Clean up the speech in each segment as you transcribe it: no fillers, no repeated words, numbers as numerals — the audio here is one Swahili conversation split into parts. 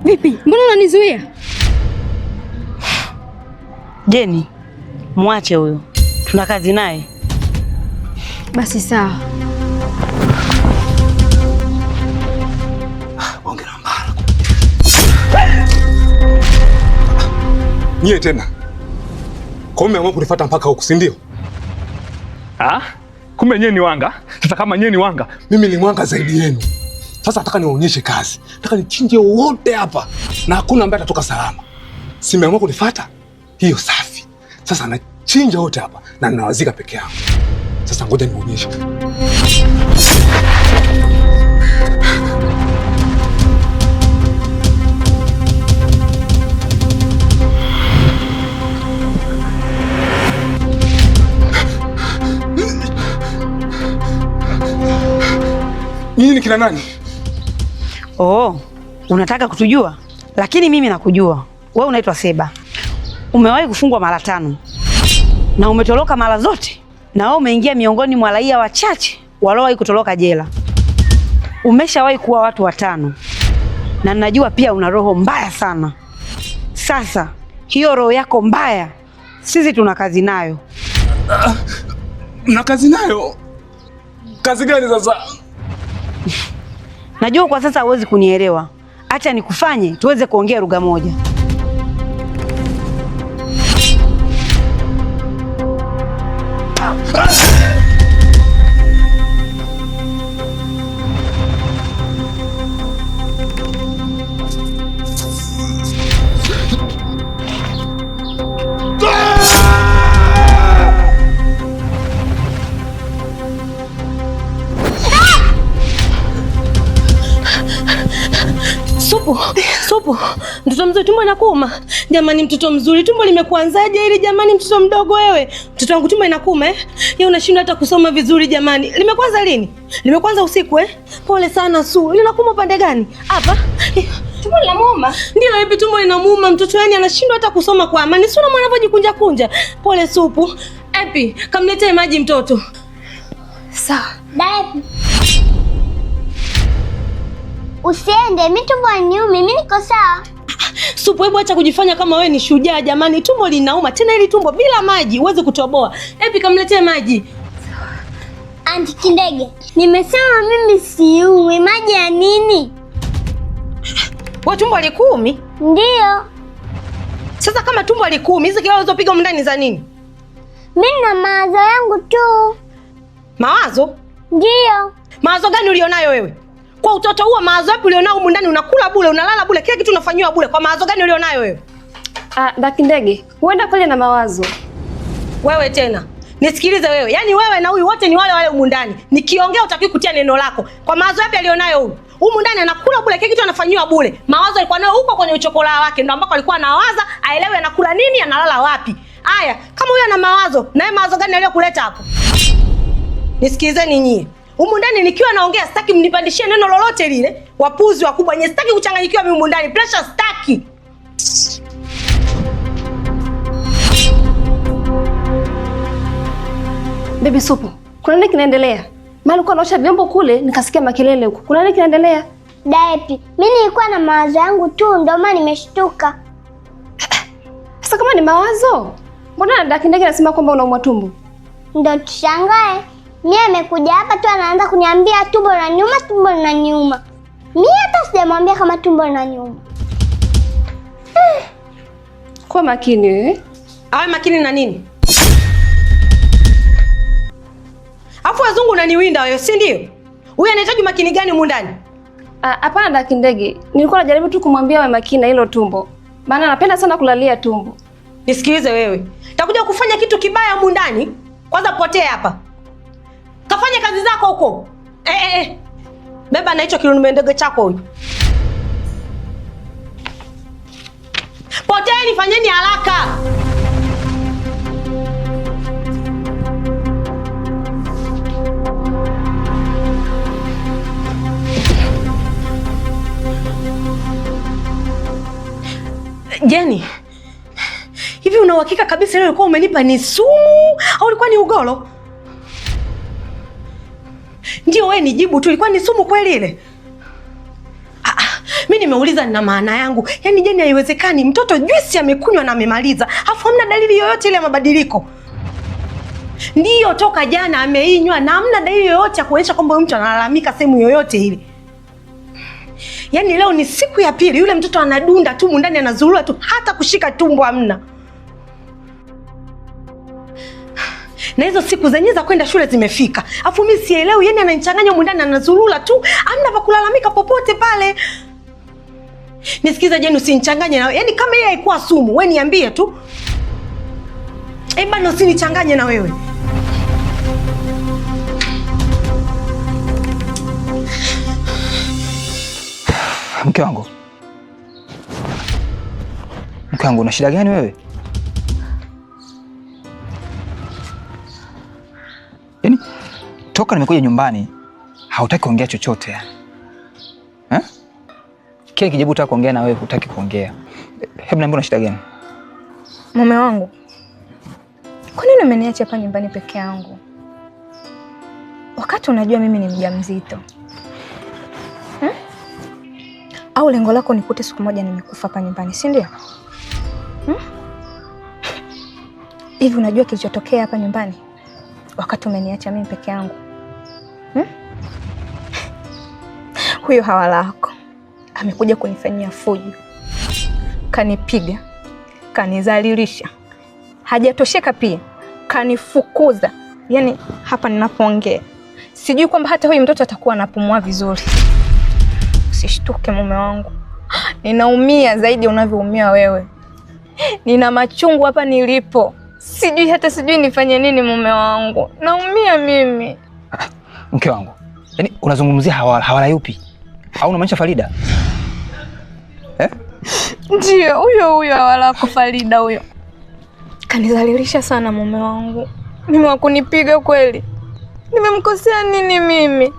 Vipi? Mbona unanizuia? Jeni, mwache huyo. Tuna kazi naye. Basi sawa. Ongera mbara. Nyie tena. Kwa nini mmeamua kunifuata mpaka huku, si ndio? Kumbe nyie ni wanga. Sasa kama nyie ni wanga, mimi ni mwanga zaidi yenu. Sasa nataka niwaonyeshe kazi. Nataka nichinje wote hapa na hakuna ambaye atatoka salama. Si mmeamua kunifuata? Hiyo safi. Sasa nachinja wote hapa na ninawazika peke yangu. Sasa ngoja nionyeshe. Nyinyi ni kina nani? Oh, unataka kutujua? Lakini mimi nakujua. Wewe unaitwa Seba. Umewahi kufungwa mara 5 na umetoroka mara zote, na wewe umeingia miongoni mwa raia wachache waliowahi kutoroka jela. Umeshawahi kuwa watu 5 na ninajua pia una roho mbaya sana. Sasa hiyo roho yako mbaya sisi tuna kazi nayo. Na kazi nayo? Kazi gani sasa? Najua kwa sasa huwezi kunielewa. Acha nikufanye tuweze kuongea lugha moja. Supu, mtoto mzuri, tumbo inakuuma. Jamani mtoto mzuri, tumbo limekuanzaje hili jamani? Mtoto mdogo wewe. Mtoto wangu tumbo inakuuma Yeye unashindwa hata kusoma vizuri jamani. Limekuanza lini? Limekuanza usiku Pole sana Su. Linakuuma pande gani? Hapa. Tumbo linamuuma? Ndio, hivi tumbo linamuuma mtoto, yani anashindwa hata kusoma kwa amani. Si unaona anavyojikunja kunja. Pole Supu. Epi, kamletee maji mtoto. Sawa. Dad. Usiende, mimi tumbo liniuma, mimi niko sawa. Supu, hebu acha kujifanya kama wewe ni shujaa jamani. Tumbo linauma tena, hili tumbo bila maji huwezi kutoboa. Epi, kamletee maji. Aunti Kindege, nimesema mimi siumi. Maji ya nini? Wewe tumbo likuumi? Ndio. Sasa kama tumbo likuumi, hizo kelele ulizopiga ndani za nini? Mimi na mawazo yangu tu. Mawazo? Ndio. Mawazo gani ulionayo wewe? Kwa utoto huo mawazo yapi ulionao humu ndani? Unakula bure, unalala bure, kila kitu unafanywa bure. Kwa mawazo gani ulionayo wewe? Dakindege, huenda pale na mawazo. Wewe tena. Nisikilize wewe. Yaani wewe na huyu wote ni wale wale humu ndani. Nikiongea utaki kutia neno lako. Kwa mawazo yapi alionayo huyu? Humu ndani anakula bure, kila kitu anafanywa bure. Mawazo alikuwa nayo huko kwenye uchokola wake, ndio ambako alikuwa anawaza, aelewe anakula nini, analala wapi. Haya, kama huyu ana mawazo, naye mawazo gani aliyokuleta hapo? Nisikilizeni nyie. Humu ndani nikiwa naongea sitaki mnipandishie neno lolote lile. Wapuzi wakubwa nye, sitaki kuchanganyikiwa mimi humu ndani. Pressure sitaki. Baby Supu, kuna nini kinaendelea? Maana nilikuwa naosha vyombo kule nikasikia makelele huko. Kuna nini kinaendelea? Daepi, mimi nilikuwa na mawazo yangu tu, ndio maana nimeshtuka. Sasa kama ni mawazo, mbona Dakindege anasema kwamba unaumwa tumbo? Ndio tushangae. Mimi amekuja hapa tu anaanza kuniambia tumbo linaniuma, tumbo linaniuma. Mimi hata sijamwambia kama tumbo linaniuma. Kwa makini Awe makini na nini? Afu wazungu unaniwinda wewe, si ndio? Huyu anahitaji makini gani humu ndani? Hapana Dakindege, nilikuwa najaribu tu kumwambia awe makini na hilo tumbo. Maana anapenda sana kulalia tumbo. Nisikilize wewe. Takuja kufanya kitu kibaya humu ndani. Kwanza potea hapa. Kafanya kazi zako huko. Beba na hicho kirunumendege chako huyu. Poteeni, fanyeni haraka. Jenny, hivi una uhakika kabisa ile ulikuwa umenipa ni sumu au ulikuwa ni ugoro? Ndio wewe nijibu tu, ilikuwa ni sumu kweli ile? Mimi nimeuliza nina maana yangu. Yaani Jeni, haiwezekani mtoto juisi amekunywa na amemaliza. Alafu hamna dalili yoyote ile ya mabadiliko. Ndiyo, toka jana ameinywa na hamna dalili yoyote ya kuonyesha kwamba mtu analalamika sehemu yoyote ile. Yaani leo ni siku ya pili yule mtoto anadunda tu ndani, anazurura tu, hata kushika tumbo hamna. Na hizo siku zenyewe za kwenda shule zimefika. Alafu mimi sielewi, yani ananichanganya ndani, anazurura tu, hamna pa kulalamika popote pale. Nisikiza Jeni, usinichanganye na yaani kama yeye haikuwa sumu, wewe niambie tu. Bana, usinichanganye na wewe. Mke wangu, una shida gani wewe? Yaani toka nimekuja nyumbani hautaki kuongea chochote eh? Kile kijibu utaka kuongea na wewe hutaki kuongea. Hebu niambie una shida gani? Mume wangu, kwa nini umeniacha hapa nyumbani peke yangu? Wakati unajua mimi ni mjamzito. Au lengo lako nikute siku moja nimekufa hapa nyumbani, si ndio? Hivi unajua kilichotokea hapa nyumbani wakati umeniacha mimi peke yangu? Huyo hawalako amekuja kunifanyia fujo. Kanipiga, kanizalilisha. Hajatosheka pia, kanifukuza. Yaani hapa ninapoongea sijui kwamba hata huyu mtoto atakuwa anapumua vizuri. Usishtuke mume wangu. Ninaumia zaidi unavyoumia wewe. Nina machungu hapa nilipo. Sijui nifanye nini mume wangu. Naumia mimi. Mke wangu, yaani unazungumzia hawala yupi? Au unamaanisha Farida? Ndio, huyo hawala kwa Farida huyo. Kanizalilisha sana mume wangu. Mimi wakunipiga kweli. Nimemkosea nini mimi?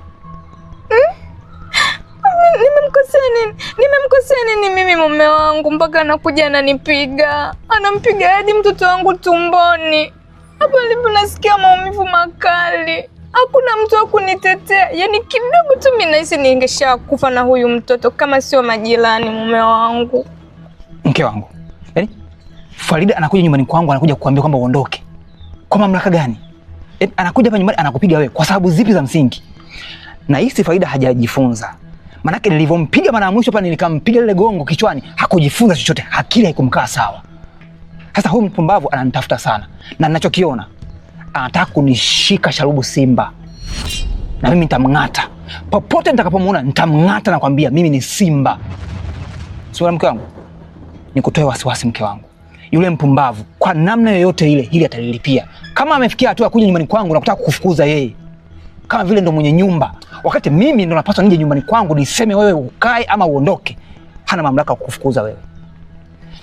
Nimemkosea nini mimi mume wangu mpaka anakuja ananipiga? Anampiga hadi mtoto wangu tumboni. Hapo nilipo nasikia maumivu makali. Hakuna mtu wa kunitetea. Yaani kidogo tu mimi nahisi ningeshakufa na huyu mtoto kama sio majirani mume wangu. Mke wangu, yaani Farida anakuja nyumbani kwangu anakuja kukuambia kwamba uondoke. Kwa mamlaka gani? Anakuja hapa nyumbani anakupiga wewe kwa sababu zipi za msingi? Na hisi Farida hajajifunza. Manake nilivompiga mara ya mwisho hapa nikampiga lile gongo kichwani, hakujifunza chochote, akili haikumkaa sawa. Sasa huyu mpumbavu ananitafuta sana. Na ninachokiona anataka kunishika sharubu simba. Na mimi nitamng'ata. Popote nitakapomuona nitamng'ata na kwambia mimi ni simba. Sio mke wangu. Nikutoe wasiwasi mke wangu. Yule mpumbavu kwa namna yoyote ile hili atalilipia. Kama amefikia hatua kuja nyumbani kwangu na kutaka kukufukuza yeye. Kama vile ndo mwenye nyumba. Wakati mimi ndo napaswa nije nyumbani kwangu niseme wewe ukae ama uondoke. Hana mamlaka kukufukuza wewe.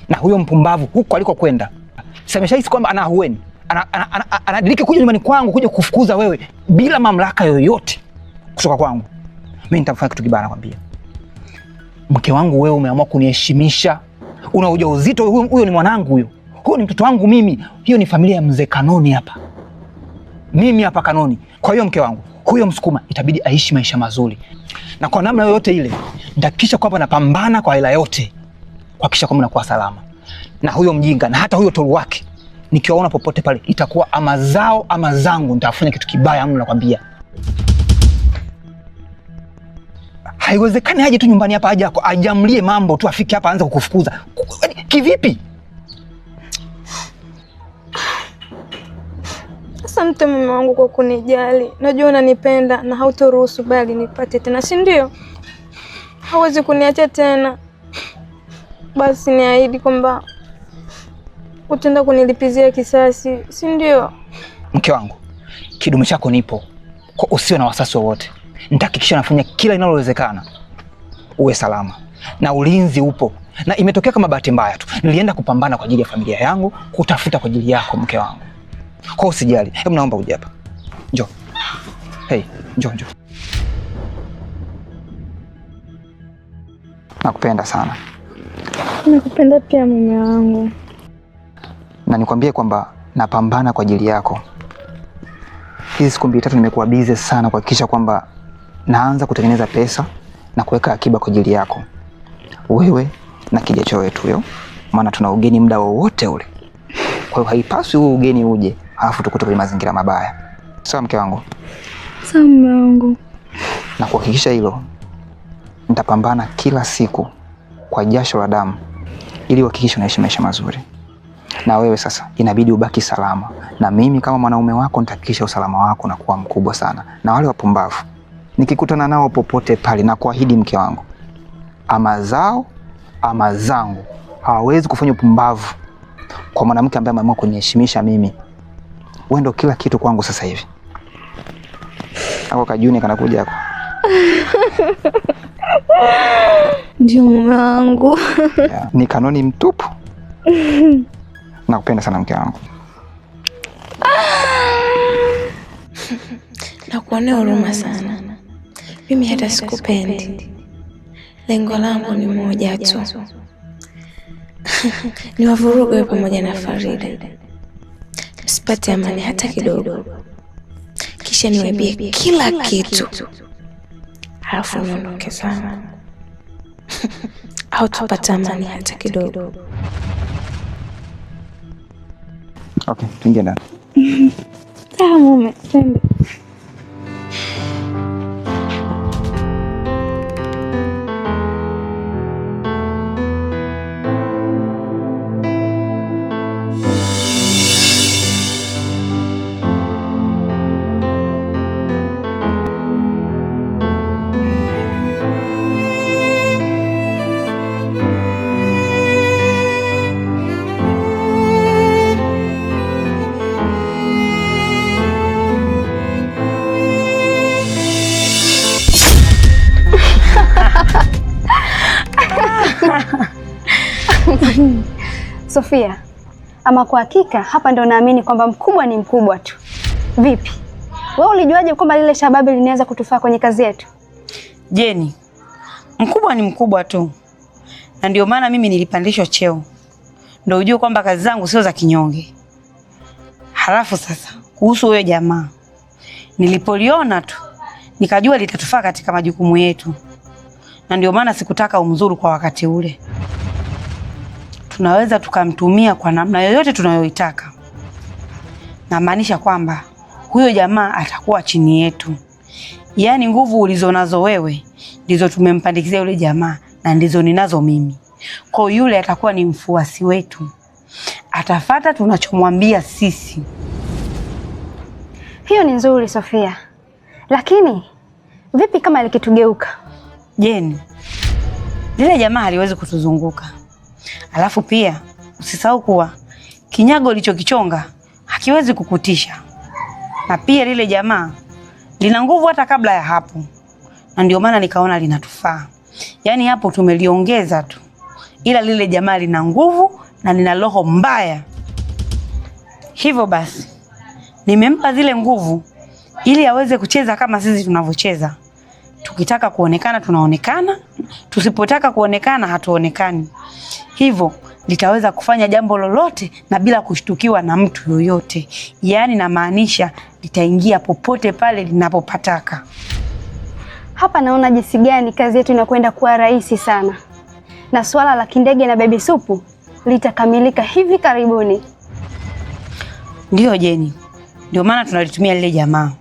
Na huyo mpumbavu huko alikokwenda. Semeshahisi kwamba ana ahueni. Anadiriki kuja nyumbani kwangu kuja kukufukuza wewe bila mamlaka yoyote kutoka kwangu. Mimi nitamfanya kitu kibaya nakwambia. Mke wangu wewe umeamua kuniheshimisha. Una ujauzito, huyo ni mwanangu huyo. Huyo ni mtoto wangu mimi. Hiyo ni familia ya mzee Kanoni hapa. Mimi hapa Kanoni. Kwa hiyo mke wangu, huyo Msukuma itabidi aishi maisha mazuri. Na kwa namna yoyote ile, nitahakikisha kwamba napambana kwa hela yote kuhakikisha kwamba nakuwa salama. Na huyo mjinga na hata huyo toru wake, nikiwaona popote pale itakuwa ama zao ama zangu, nitafanya kitu kibaya mno nakwambia. Haiwezekani aje tu nyumbani hapa aje ajamlie mambo tu afike hapa aanze kukufukuza. Kivipi? Asante mume wangu kwa kunijali. Najua unanipenda na hautoruhusu bali nipate tena, si ndio? Hauwezi kuniacha tena. Basi niahidi kwamba utaenda kunilipizia kisasi, si ndio? Mke wangu, kidume chako nipo. Kwa usiwe na wasiwasi wowote. Nitahakikisha nafanya kila linalowezekana uwe salama. Na ulinzi upo. Na imetokea kama bahati mbaya tu. Nilienda kupambana kwa ajili ya familia yangu, kutafuta kwa ajili yako mke wangu. Kwa usijali. Hebu naomba uje hapa. Njoo. Hey, njoo. Nakupenda sana. Nakupenda pia mume wangu. Na nikwambie kwamba napambana kwa ajili yako. Hizi siku 2-3 nimekuwa busy sana kuhakikisha kwamba naanza kutengeneza pesa na kuweka akiba kwa ajili yako. wewe na kijacho wetu huyo, maana tuna ugeni muda wowote ule. Kwa hiyo haipaswi huu ugeni uje alafu tukute kwenye mazingira mabaya. Sawa mke wangu? Sawa mume wangu. Na kuhakikisha hilo, nitapambana kila siku kwa jasho la damu ili uhakikishe unaishi maisha mazuri. Na wewe sasa inabidi ubaki salama, na mimi kama mwanaume wako nitahakikisha usalama wako unakuwa mkubwa sana. Na wale wapumbavu nikikutana nao popote pale, na kuahidi mke wangu, ama zao ama zangu, hawawezi kufanya upumbavu kwa mwanamke ambaye ameamua kuniheshimisha mimi. Wewe ndio kila kitu kwangu sasa hivi. Ako kajuni kanakuja hapo. Ndio mume wangu. Yeah, ni kanoni mtupu. Nakupenda sana mke wangu. Nakuonea huruma sana. Mimi hata sikupendi. Lengo langu ni moja tu. Ni wavuruge wewe pamoja na Farida. Sipate amani hata kidogo. Kisha niwaibie kila kitu. Halafu niondoke sana. Au tupate amani hata kidogo. Okay, tuingie ndani. Sawa mume, twende. Sofia, ama kwa hakika hapa ndo naamini kwamba mkubwa ni mkubwa tu. Vipi? Wewe ulijuaje kwamba lile shababi linaweza kutufaa kwenye kazi yetu? Jeni, mkubwa ni mkubwa tu. Na ndio maana mimi nilipandishwa cheo. Ndio ujue kwamba kazi zangu sio za kinyonge. Halafu sasa, kuhusu huyo jamaa, nilipoliona tu nikajua litatufaa katika majukumu yetu. Na ndio maana sikutaka umzuru kwa wakati ule. Tunaweza tukamtumia kwa namna yoyote tunayoitaka. Na maanisha kwamba huyo jamaa atakuwa chini yetu. Yaani nguvu ulizonazo wewe ndizo tumempandikizia yule jamaa na ndizo ninazo mimi. Kwa yule atakuwa ni mfuasi wetu. Atafata tunachomwambia sisi. Hiyo ni nzuri Sofia. Lakini vipi kama likitugeuka? Jeni, lile jamaa haliwezi kutuzunguka. Alafu pia usisahau kuwa kinyago ulichokichonga hakiwezi kukutisha. Na pia lile jamaa lina nguvu hata kabla ya hapo. Na ndio maana nikaona linatufaa. Yaani hapo tumeliongeza tu. Ila lile jamaa lina nguvu na lina roho mbaya. Hivyo basi nimempa zile nguvu ili aweze kucheza kama sisi tunavyocheza. Tukitaka kuonekana tunaonekana, tusipotaka kuonekana hatuonekani. Hivyo litaweza kufanya jambo lolote na bila kushtukiwa na mtu yoyote. Yaani namaanisha litaingia popote pale linapopataka. Hapa naona jinsi gani kazi yetu inakwenda kuwa rahisi sana. Na swala la kindege na baby supu litakamilika hivi karibuni. Ndio Jeni. Ndio maana tunalitumia lile jamaa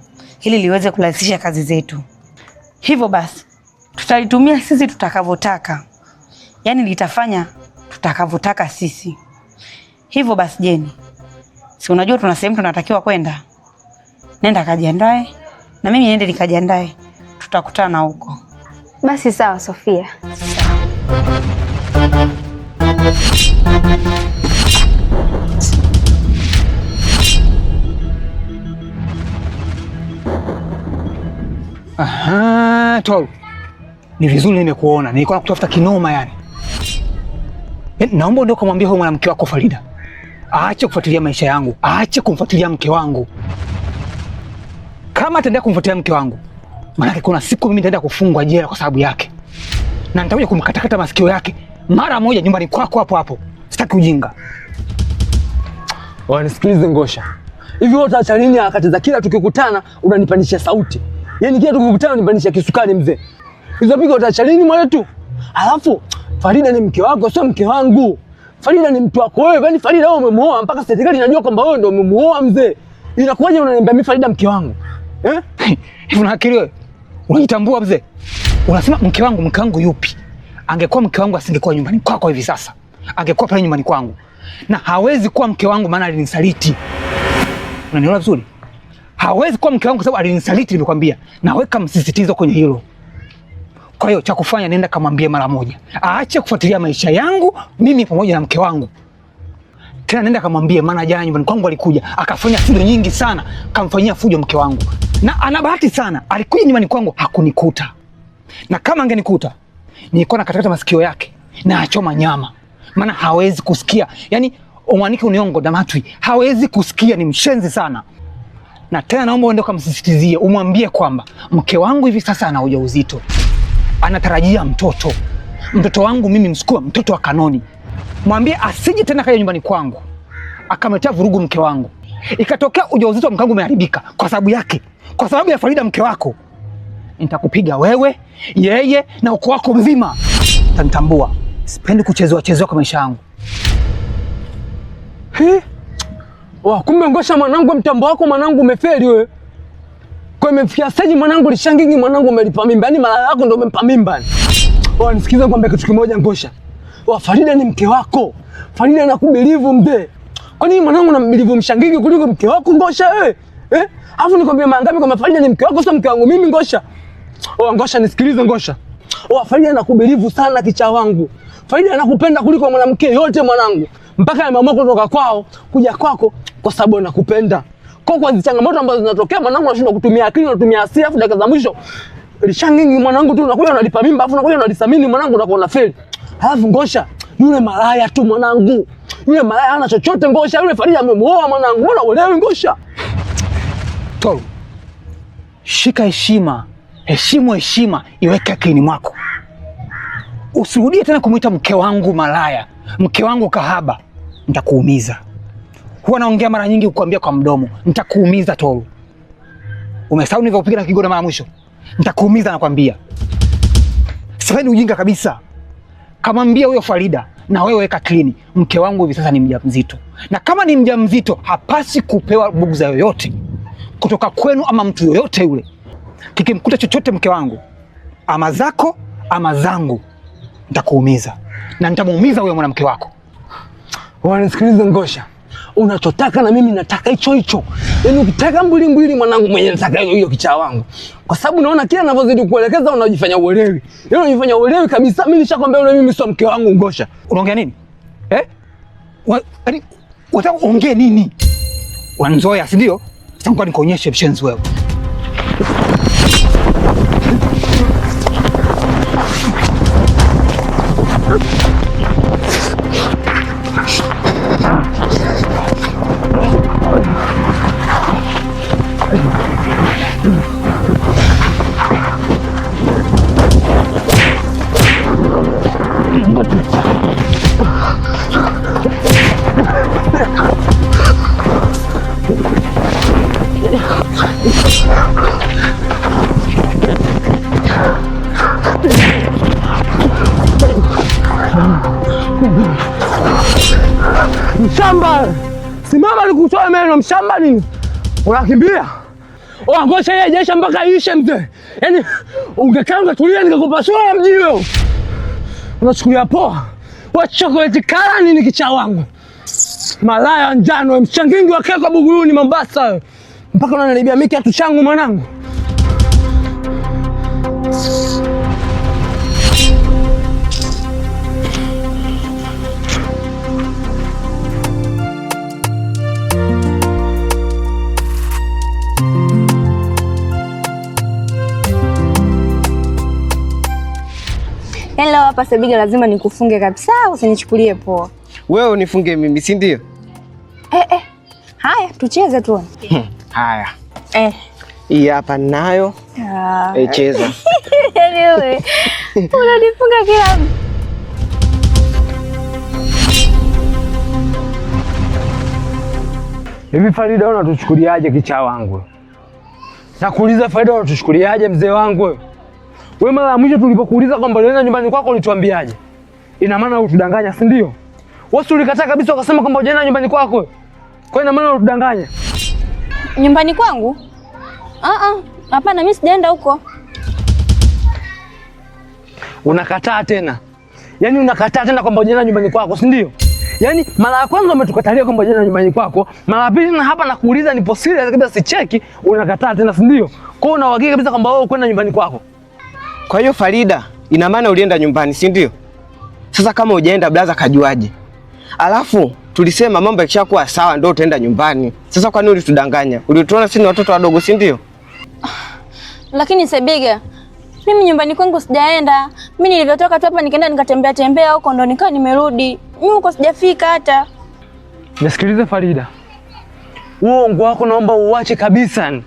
ili liweze kurahisisha kazi zetu. Hivyo basi tutalitumia sisi tutakavyotaka. Yaani litafanya tutakavyotaka sisi. Hivyo basi Jeni, si unajua tuna sehemu tunatakiwa kwenda? Nenda kajiandae na mimi niende nikajiandae. Tutakutana huko. Basi sawa Sofia. Aha, Tolu. Ni vizuri nimekuona. Nilikuwa nakutafuta kinoma yani. Naomba ndio kumwambia huyo mwanamke wako Farida. Aache kufuatilia maisha yangu. Aache kumfuatilia mke wangu. Kama ataendelea kumfuatilia mke wangu, maana kuna siku mimi nitaenda kufungwa jela kwa sababu yake. Na nitakuja kumkatakata masikio yake mara moja nyumbani kwako hapo hapo. Sitaki ujinga. Wanisikilize Ngosha. Hivi wewe utaacha nini wakati za kila tukikutana unanipandisha sauti? Yaani kila tukikutana unanipandisha kisukari mzee. Hizo pigo utaacha nini mwana tu? Alafu Farida ni mke wako, sio mke wangu. Farida ni mtu wako wewe. Yaani Farida wewe umemuoa mpaka serikali inajua kwamba wewe ndio umemuoa mzee. Inakuwaje unaniambia mimi Farida mke wangu? Hivi una akili wewe? Unajitambua mzee? Unasema mke wangu yupi? Angekuwa mke wangu asingekuwa nyumbani kwako hivi sasa. Angekuwa pale nyumbani kwangu. Na hawezi kuwa mke wangu maana alinisaliti. Unanielewa vizuri? Hawezi kuwa mke wangu kwa sababu alinisaliti, nimekwambia. Naweka msisitizo kwenye hilo. Kwa hiyo cha kufanya nenda kamwambie mara moja. Aache kufuatilia maisha yangu mimi pamoja na mke wangu. Tena nenda kamwambie maana jana nyumbani kwangu alikuja, akafanya fujo nyingi sana, kamfanyia fujo mke wangu. Na ana bahati sana, alikuja nyumbani kwangu hakunikuta. Na kama angenikuta, nilikuwa nakatakata masikio yake na achoma nyama. Maana hawezi kusikia. Yaani umwanike uniongo damatwi, hawezi kusikia, ni mshenzi sana. Na tena naomba uende kumsisitizie, umwambie kwamba mke wangu hivi sasa ana ujauzito. Anatarajia mtoto. Mtoto wangu mimi Msukuma, mtoto wa kanoni. Mwambie asije tena kaja nyumbani kwangu akamletea vurugu mke wangu. Ikatokea ujauzito wa mke wangu umeharibika kwa sababu yake, kwa sababu ya Farida mke wako, nitakupiga wewe, yeye na ukoo wako mzima. Utanitambua. Sipendi kuchezewa kwa maisha yangu. Kumbe Ngosha mwanangu, mtambo wako mwanangu umefeli wewe. Kwa imefikia stage mwanangu lishangingi, mwanangu umelipa mimba. Yaani malaya yako ndio umempa mimba. Nisikize kwamba kitu kimoja Ngosha. Farida ni mke wako. Farida anakubelieve mzee. Kwa nini mwanangu unambelieve mshangingi kuliko mke wako Ngosha wewe? Alafu nikwambia mangapi kwamba Farida ni mke wako sio mke wangu mimi Ngosha. Ngosha nisikilize Ngosha. Farida anakubelieve sana kicha wangu. Farida anakupenda kuliko mwanamke yote mwanangu. Mpaka ameamua kutoka kwao kuja kwako kwa sababu anakupenda. Kwa changamoto ambazo zinatokea mwanangu unashindwa kutumia akili, unatumia hasira, afu dakika za mwisho lishangingi mwanangu tu unakuja unalipa mimba, afu unakuja unalisamini mwanangu unakuwa unafeli. Alafu Ngosha, yule malaya tu mwanangu. Yule malaya hana chochote Ngosha, yule Farida amemuoa mwanangu. Mbona uelewi Ngosha? Tolu. Shika heshima. Heshima iweke akilini mwako. Usirudie tena kumuita mke wangu malaya, mke wangu kahaba. Nitakuumiza. Huwa naongea mara nyingi kukuambia kwa mdomo. Nitakuumiza Tolu. Umesahau nilivyopiga na kigoda mara mwisho? Nitakuumiza nakwambia. Sipendi ujinga kabisa. Kamwambia huyo Farida na wewe weka klini. Mke wangu hivi sasa ni mjamzito. Na kama ni mjamzito hapasi kupewa buguza yoyote kutoka kwenu ama mtu yoyote yule. Kikimkuta chochote mke wangu, ama zako ama zangu, nitakuumiza. Na nitamuumiza huyo mwanamke wako. Nisikilize Ngosha. Unachotaka na mimi nataka hicho. Yaani ukitaka mbili mwanangu mwenye nataka hiyo kichaa wangu. Kwa sababu naona kila ninavyozidi kuelekeza unajifanya uelewi. Yaani unajifanya uelewi kabisa. Mimi nishakwambia yule mimi sio mke wangu Ngosha. Unaongea nini? Yaani unataka uongee nini? Wanzoea, si ndio? Sasa nikuonyeshe mshenzi wewe. Mshamba! Simama nikutoe meno mshamba nini? Unakimbia? Ngosha yeye jesha mpaka ishe mzee. Yaani ungekaa ungetulia nikakupasua mji wewe. Unachukulia poa. Wa chocolate kala nini kichaa wangu? Malaya njano mshangingi wa keka Buguruni Mombasa wewe. Mpaka unanibia miki atu changu mwanangu. Hello, hapa Sebiga lazima nikufunge kabisa, usinichukulie poa. Wewe unifunge mimi, si ndio? Haya, tucheze tu. Haya. Hii hapa nayo. Cheza. Wewe. Unanifunga kila. Hivi Farida unatuchukuliaje kichaa wangu? Nakuuliza Farida unatuchukuliaje mzee wangu? Wewe mara ya mwisho tulipokuuliza kwamba unaenda nyumbani kwako ulituambiaje? ina maana utudanganya, si ndio? Wewe ulikataa kabisa ukasema kwamba hujaenda nyumbani kwako. Kwa ina maana utudanganya. Nyumbani kwangu? Hapana, mimi sijaenda huko. Unakataa tena. Yaani unakataa tena kwamba hujaenda nyumbani kwako, si ndio? Yaani mara ya kwanza umetukatalia kwamba hujaenda nyumbani kwako, mara ya pili na hapa nakuuliza nipo serious kabisa sicheki, unakataa tena, si ndio? Kwa hiyo unahakika kabisa kwamba wewe kwenda nyumbani kwako. Kwa hiyo Farida, ina maana ulienda nyumbani, si ndio? Sasa kama hujaenda blaza kajuaje? Alafu tulisema mambo yakishakuwa sawa ndio utaenda nyumbani. Sasa kwa nini ulitudanganya? Ulituona sisi ni watoto wadogo, si ndio? Lakini Sebiga, mimi nyumbani kwangu sijaenda. Mimi nilivyotoka tu hapa nikaenda nikatembea huko ndo nikawa nimerudi. Mimi huko sijafika hata. Nisikilize Farida. Uongo wako naomba uache kabisa ni.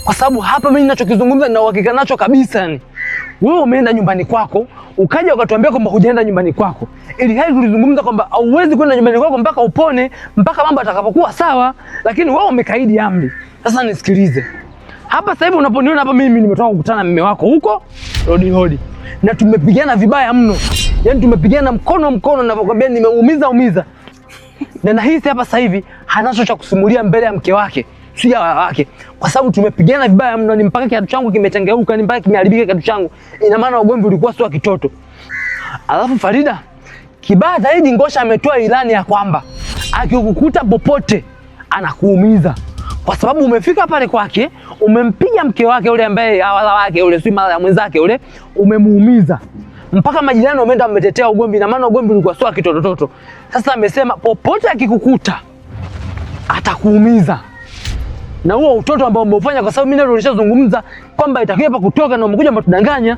Kwa sababu hapa mimi ninachokizungumza na uhakika nacho kabisa ni. Wewe umeenda nyumbani kwako, ukaja ukatuambia kwamba hujaenda nyumbani kwako. Ili hali tulizungumza kwamba hauwezi kwenda nyumbani kwako mpaka upone, mpaka mambo atakapokuwa sawa, lakini wewe umekaidi amri. Sasa nisikilize. Hapa sasa hivi unaponiona hapa mimi nimetoka kukutana na mume wako huko hodi. Na tumepigana vibaya mno. Yaani tumepigana mkono ninavyokuambia nimeumiza. Na nahisi hapa sasa hivi hanacho cha kusimulia mbele ya mke wake, si ya wake. Kwa sababu tumepigana vibaya mno, ni mpaka kiatu changu kimetengeuka, ni mpaka kimeharibika kiatu changu. Ina maana ugomvi ulikuwa sio kitoto. Alafu Farida, kibaya zaidi Ngosha ametoa ilani ya kwamba akikukuta popote anakuumiza. Kwa sababu umefika pale kwake, umempiga mke wake yule ambaye hawala wake yule, si mara ya mwenzake yule, umemuumiza. Mpaka majirani wameenda wametetea ugomvi, na maana ugomvi ulikuwa sio kitototo. Sasa amesema popote akikukuta atakuumiza. Na huo utoto ambao umeufanya, kwa sababu mimi ndio nilishazungumza kwamba itakiwa hapa kutoka na umekuja mtudanganya.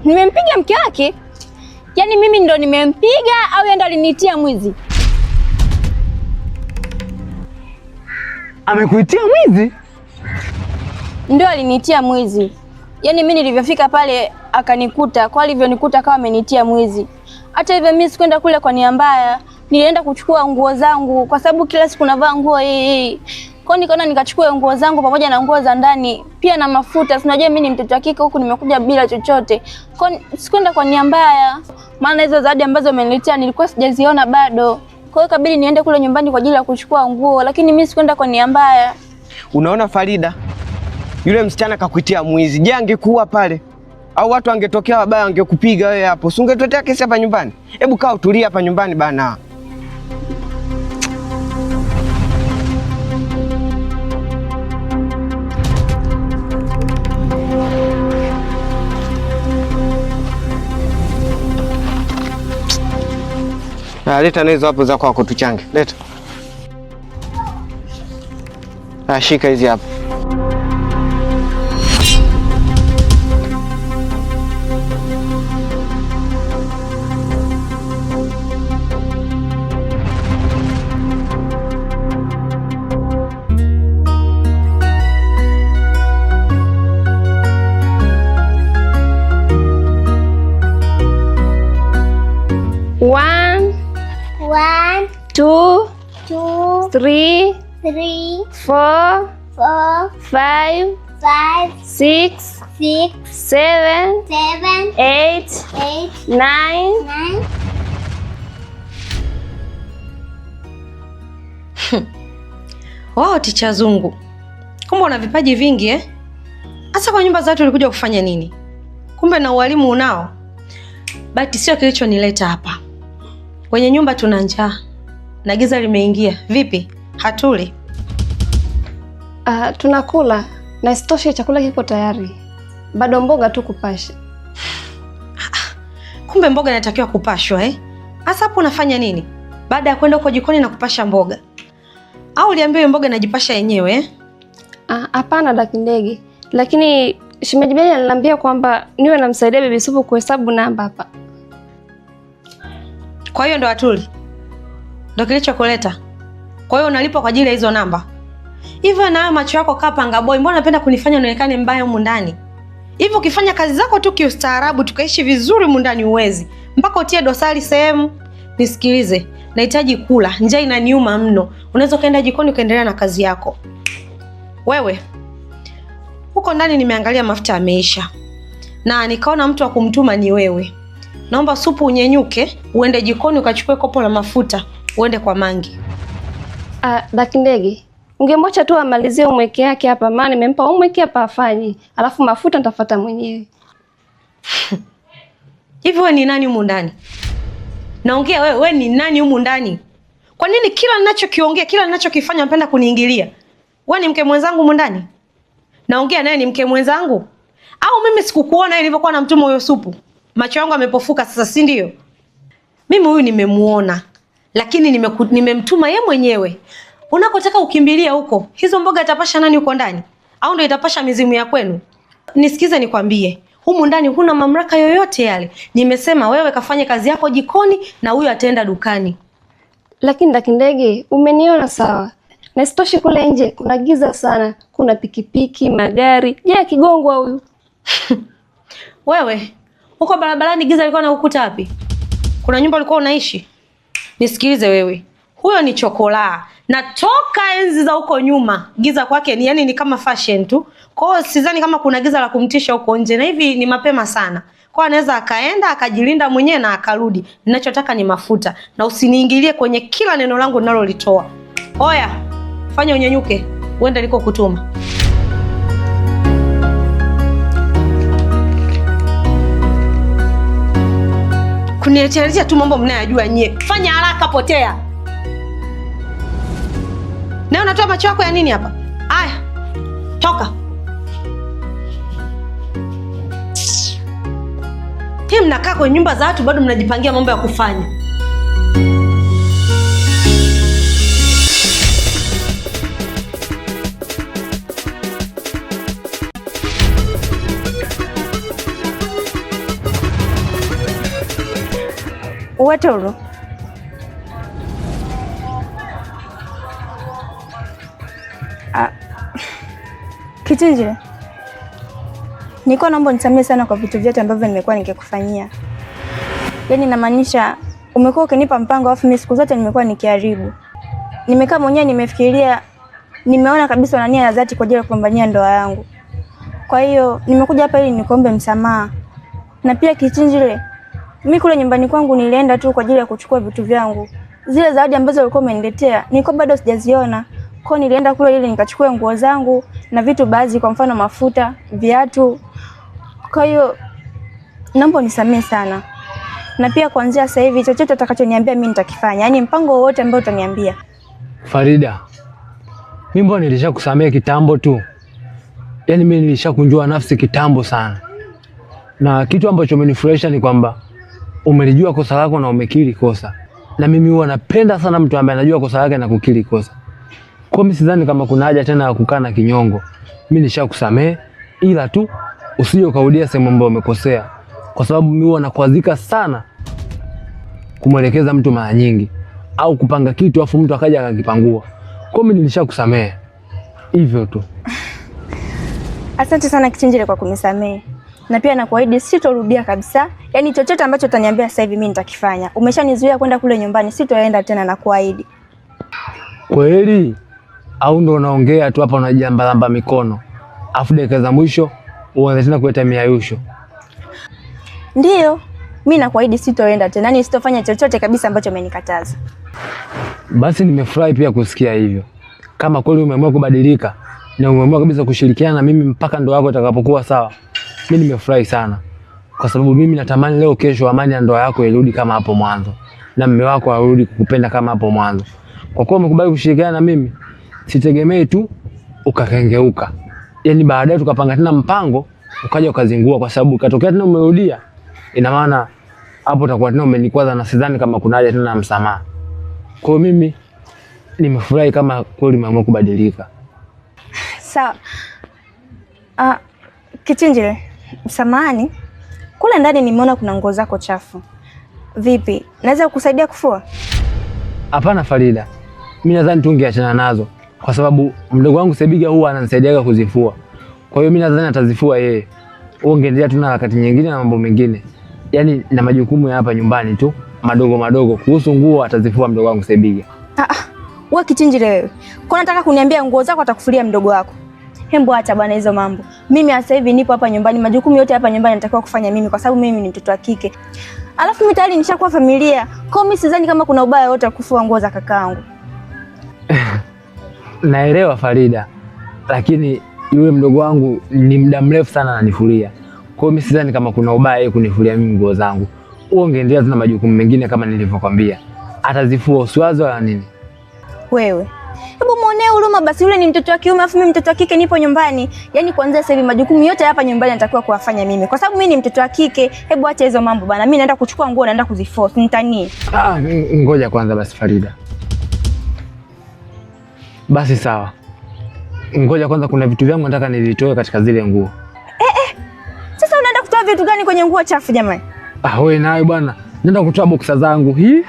Nimempiga mke wake? Yaani mimi ndo nimempiga au yeye ndo alinitia mwizi? Amekuitia mwizi? Ndio alinitia mwizi. Yaani mimi nilivyofika pale akanikuta, kwa alivyonikuta kama amenitia mwizi. Hata hivyo mimi sikwenda kule kwa nia mbaya. Nilienda kuchukua nguo zangu kwa sababu kila siku navaa nguo hii. Kwa nikaona nikachukua nguo zangu pamoja na nguo za ndani, pia na mafuta. Unajua mimi ni mtoto wa kike huku nimekuja bila chochote. Kwa sikwenda kwa nia mbaya. Maana hizo zawadi ambazo ameniletea nilikuwa sijaziona bado. Kwa hiyo kabidi niende kule nyumbani kwa ajili ya kuchukua nguo, lakini mimi sikwenda kwa nia mbaya. Unaona Farida? Yule msichana kakuitia mwizi. Je, angekuwa pale? Au watu angetokea wabaya angekupiga wewe hapo? Si ungetetea kesi hapa nyumbani? Hebu kaa utulie hapa nyumbani bana. Leta na hizo hapo za kwako tuchange. Leta. Shika hizi hapo. One, two, three, 4, 5, 6, 7, 8, 9. Wao Ticha Zungu, kumbe una vipaji vingi eh? Hasa kwa nyumba za watu ulikuja kufanya nini? Kumbe na ualimu unao. Bati sio kilichonileta hapa. Kwenye nyumba tuna njaa na giza limeingia. Vipi? Hatuli? Tunakula na isitoshe chakula kiko tayari. Bado mboga tu kupasha. Kumbe mboga inatakiwa kupashwa eh? Hasa hapo unafanya nini? Baada ya kwenda huko jikoni na kupasha mboga. Au uliambiwa mboga inajipasha yenyewe eh? Hapana Dakindege. Lakini shemeji Beni aliniambia kwamba niwe namsaidia Bibi Supu kuhesabu namba hapa. Kwa hiyo ndo atuli? Ndo kilichokuleta? Kwa hiyo unalipa kwa ajili ya hizo namba? Hivyo na macho yako kapanga boy, mbona unapenda kunifanya nionekane mbaya humu ndani? Hivyo ukifanya kazi zako tu kiustaarabu tukaishi vizuri humu ndani uwezi. Mpaka utie dosari sehemu. Nisikilize, nahitaji kula, njaa inaniuma mno. Unaweza kaenda jikoni ukaendelea na kazi yako. Wewe, huko ndani nimeangalia mafuta yameisha. Na nikaona mtu wa kumtuma ni wewe. naomba supu unyenyuke, uende jikoni ukachukue kopo la mafuta, uende kwa Mangi. Dakindege, ungemwacha tu amalizie umweke yake hapa, maana nimempa umweke hapa afanyi, alafu mafuta nitafuata mwenyewe. Hivi wewe ni nani humu ndani? Naongea wewe ni nani humu ndani? Kwa nini kila ninachokiongea, kila ninachokifanya unapenda kuniingilia? Wewe ni mke mwenzangu humu ndani? Naongea naye ni mke mwenzangu? Au mimi sikukuona yeye nilivyokuwa na mtuma huyo supu? Macho yangu yamepofuka sasa, si ndio? Mimi huyu nimemuona, lakini nimemtuma yeye mwenyewe. Unakotaka ukimbilia huko, hizo mboga itapasha nani huko ndani? Au ndio itapasha mizimu ya kwenu? Nisikize nikwambie, humu ndani huna mamlaka yoyote yale. Nimesema wewe kafanye kazi yako jikoni na huyu ataenda dukani. Lakini Dakindege, umeniona sawa. Na isitoshe kule nje kuna giza sana, kuna pikipiki, magari. Je, akigongwa huyu? Wewe, huko barabarani giza liko na ukuta wapi? Kuna nyumba ulikuwa unaishi? Nisikilize wewe. Huyo ni chokolaa. Na toka enzi za huko nyuma, giza kwake ni kama fashion tu. Kwa hiyo sidhani kama kuna giza la kumtisha huko nje. Na hivi ni mapema sana. Kwa anaweza akaenda akajilinda mwenyewe na akarudi. Ninachotaka ni mafuta. Na usiniingilie kwenye kila neno langu ninalolitoa. Oya, fanya unyenyuke. Uende liko kutuma. Kuniletea tu mambo mnayojua nyie. Fanya haraka, potea. Na unatoa macho yako ya nini hapa? Aya, toka. Hii mnakaa kwenye nyumba za watu bado mnajipangia mambo ya kufanya. Watoro. Kichinjile. Nilikuwa naomba nisamehe sana kwa vitu vyote ambavyo nimekuwa nikikufanyia. Yaani namaanisha umekuwa ukinipa mpango alafu mimi siku zote nimekuwa nikiharibu. Nimekaa mwenyewe nimefikiria, nimeona kabisa una nia ya dhati kwa ajili ya kupambania ndoa yangu. Kwa hiyo nimekuja hapa ili nikuombe msamaha. Na pia Kichinjile, mimi kule nyumbani kwangu nilienda tu kwa ajili ya kuchukua vitu vyangu. Zile zawadi ambazo ulikuwa umeniletea, nilikuwa bado sijaziona. Kwa nilienda kule ili nikachukue nguo zangu na vitu baadhi, kwa mfano mafuta, viatu. Kwa hiyo naomba unisamehe sana. Na pia kuanzia sasa hivi chochote utakachoniambia mimi nitakifanya. Yaani mpango wote ambao utaniambia. Farida, mimi mbona nilishakusamehe kitambo tu. Yaani mimi nilishakunjua nafsi kitambo sana. Na kitu ambacho umenifurahisha ni kwamba umelijua kosa lako na umekiri kosa. Na mimi huwa napenda sana mtu ambaye anajua kosa lake na kukiri kosa. Kwa mimi sidhani kama kuna haja tena ya kukaa na kinyongo. Mimi nishakusamehe, ila tu usije ukaudia sehemu ambayo umekosea. Kwa sababu mimi huwa nakwazika sana kumwelekeza mtu mara nyingi au kupanga kitu afu mtu akaja akakipangua. Kwa mimi nilishakusamehe. Hivyo tu. Asante sana Kichinjile kwa kunisamehe. Na pia nakuahidi sitorudia kabisa. Yaani chochote ambacho utaniambia sasa hivi mimi nitakifanya. Umeshanizuia kwenda kule nyumbani, sitoenda tena na kuahidi. Kweli? Au ndo unaongea tu hapa unajambalamba mikono? Afu dakika za mwisho uanze tena kuleta miayusho. Ndio, mimi nakuahidi sitoenda tena. Yaani sitofanya chochote kabisa ambacho umenikataza. Basi nimefurahi pia kusikia hivyo. Kama kweli umeamua kubadilika na umeamua kabisa kushirikiana na mimi mpaka ndoa yako itakapokuwa sawa. Mimi nimefurahi sana. Kwa sababu mimi natamani leo kesho amani ya ndoa yako irudi kama hapo mwanzo. Na mume wako arudi kukupenda kama hapo mwanzo. Kwa kuwa umekubali kushirikiana na mimi, sitegemei tu ukakengeuka. Yaani baadaye tukapanga tena mpango, ukaja ukazingua kwa sababu katokea tena umerudia. Ina maana hapo utakuwa tena umenikwaza na sidhani kama kuna haja tena na msamaha. Kwa hiyo mimi nimefurahi kama kweli umeamua kubadilika. Sawa. Kichinjile, samahani. Kule ndani nimeona kuna nguo zako chafu. Vipi? Naweza kukusaidia kufua? Hapana Farida. Mimi nadhani tungeachana nazo kwa sababu mdogo wangu Sebiga huwa ananisaidia kuzifua. Kwa hiyo mimi nadhani atazifua yeye. Ungeendelea tu na wakati nyingine na mambo mengine. Yaani na majukumu ya hapa nyumbani tu, madogo madogo. Kuhusu nguo atazifua mdogo wangu Sebiga. Wewe Kichinjile wewe. Kwa nataka kuniambia nguo zako atakufulia mdogo wako? Hembo acha bwana hizo mambo. Mimi sasa hivi nipo hapa nyumbani, majukumu yote hapa nyumbani natakiwa kufanya mimi kwa sababu mimi ni mtoto wa kike. Alafu mimi tayari nishakuwa familia. Kwa mimi sidhani kama kuna ubaya wote kufua nguo za kakaangu. Naelewa Farida, lakini yule mdogo wangu ni muda mrefu sana ananifulia. Kwa hiyo mimi sidhani kama kuna ubaya yeye kunifulia mimi nguo zangu. Wewe ungeendelea tu na majukumu mengine kama nilivyokuambia. Atazifua usiwazo wala nini. Wewe hebu muonee huruma basi, yule ni mtoto wa kiume afu mimi mtoto wa kike nipo nyumbani. Yaani kuanzia sasa hivi majukumu yote hapa nyumbani natakiwa kuwafanya mimi kwa sababu mimi ni mtoto wa kike. Hebu acha hizo mambo bana. Mimi naenda kuchukua nguo naenda kuziforce nitanie. Ngoja kwanza basi Farida. Basi sawa. Ngoja kwanza kuna vitu vyangu nataka nivitoe katika zile nguo. Sasa unaenda kutoa vitu gani kwenye nguo chafu jamani? Wewe nawe bwana. Nenda kutoa boksa zangu. Hii.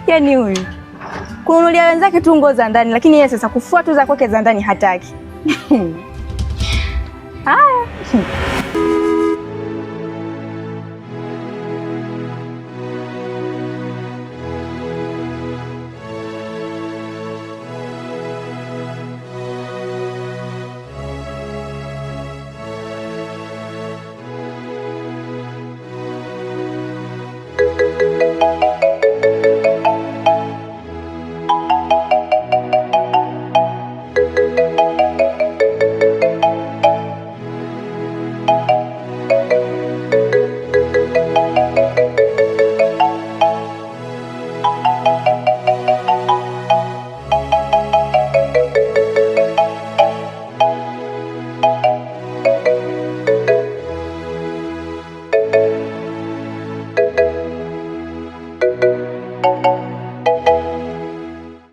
Yaani huyu kununulia wenzake tu nguo za ndani, lakini yeye sasa kufua tu za kwake za ndani hataki. Haya.